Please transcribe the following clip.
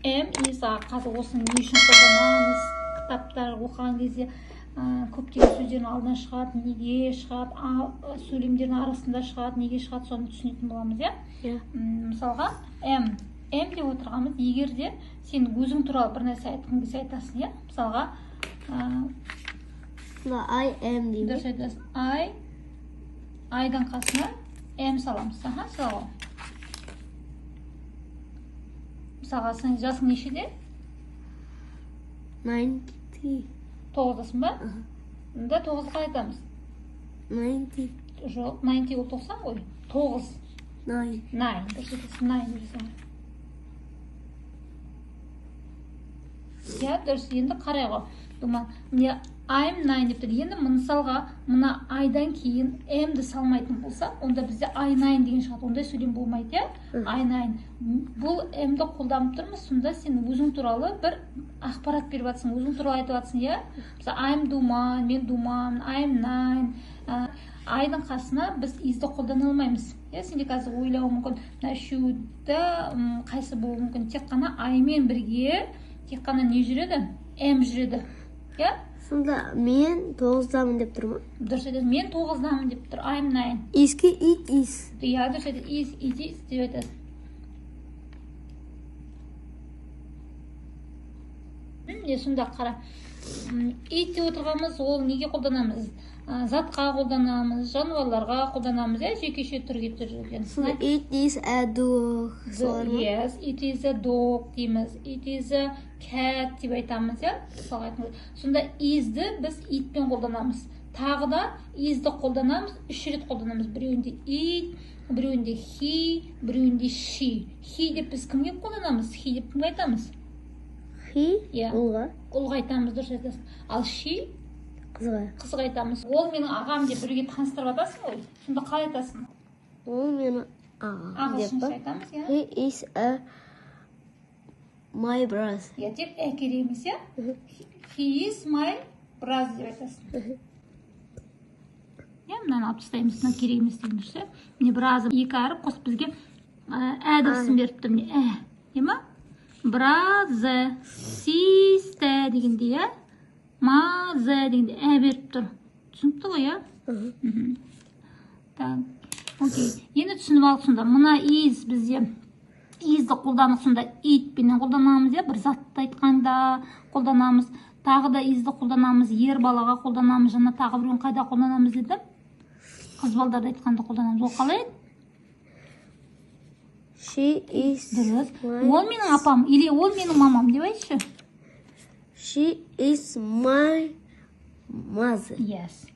Мысалы қазір осыны не үшін қолданамыз, кітаптар оқыған кезде көптеген сөздердің алдынан шығады, неге шығады, сөйлемдердің арасында шығады, неге шығады, соны түсінетін боламыз, иә? Мысалға, am деп отырғанымыз, егер де сен өзің туралы бір нәрсе айтқың келсе айтасың, иә? Мысалға, I am деймін. дұрыс айтасың. I-дан қасына am саламыз. Мысалға. Мысалға, сен жасың нешеде? 90. 9-дасың ба? Онда 9-ға айтамыз. 90. Жоқ, 90 ол 90 ғой. 9. 9. 9. Дұрыс айтасың, 9 жасың. Иә, дұрыс. Енді қарай ғой. Міне I'm 9 деп тұр. Енді мысалға, мына I-дан кейін M-ді салмайтын болса, онда бізде I9 деген шығады. Ондай сөйлем болмайды, иә? I9. Бұл M-ді қолданып тұрмыз, сонда сен өзің туралы бір ақпарат беріп жатсың, өзің туралы айтып жатсың, иә? Мысалы, I'm думан, мен думан, I'm 9. I-ның қасына біз is-ді қолдана алмаймыз. Иә, сенде қазір ойлауы мүмкін, should-ды қайсы болуы мүмкін. Тек қана I-мен бірге, тек қана не жүреді? M жүреді. Иә? Сонда мен 9-дамын деп тұр ма? Дұрыс айтасың, мен 9-дамын деп тұр. I'm 9. Isке it is. Иә, дұрыс айтасың, it is деп айтасың. Сонда қара. It деп отырғанымыз, ол неге қолданамыз? Затқа қолданамыз, жануарларға қолданамыз, жекеше түрге жүрген. Сонда it is a dog. Yes, it is a dog дейміз. It is a cat деп айтамыз, Сонда is-ді біз it-пен қолданамыз. Тағы да is-ді қолданамыз, 3 рет қолданамыз. Біреуінде it, біреуінде he, біреуінде she. He деп біз кімге қолданамыз? He деп кімге айтамыз? He? Ұлға. Ұлға айтамыз, дұрыс айтасың. Ал she? Қызға айтамыз. Ол менің ағам деп бірге таныстырып атасың ғой. Сонда қалай айтасың? Ол менің ағам. Ағылшынша айтамыз, иә? He is my brother. Иә, тек әкеле емес, иә? He is my brother деп айтасың. Иә, мынаны алып тастаймыз, мына керек емес деген дұрыс, иә? Міне brother екі әріп қосып бізге дыбысын беріп тұр, міне ма? Brother, sister дегенде, иә? Mother дегенде беріп тұр. Түсінікті ғой, иә? Так, окей. Енді түсініп алып сонда. Мына is бізде is-ді қолданып сонда it-пенен қолданамыз, бір затты айтқанда қолданамыз. Тағы да is-ді қолданамыз, ер балаға қолданамыз, жаңа тағы біреуін қайда қолданамыз деді? Қыз балдарды айтқанда қолданамыз. Ол қалай? She is ол менің апам, или ол менің мамам деп айтшы. She is my mother. Yes.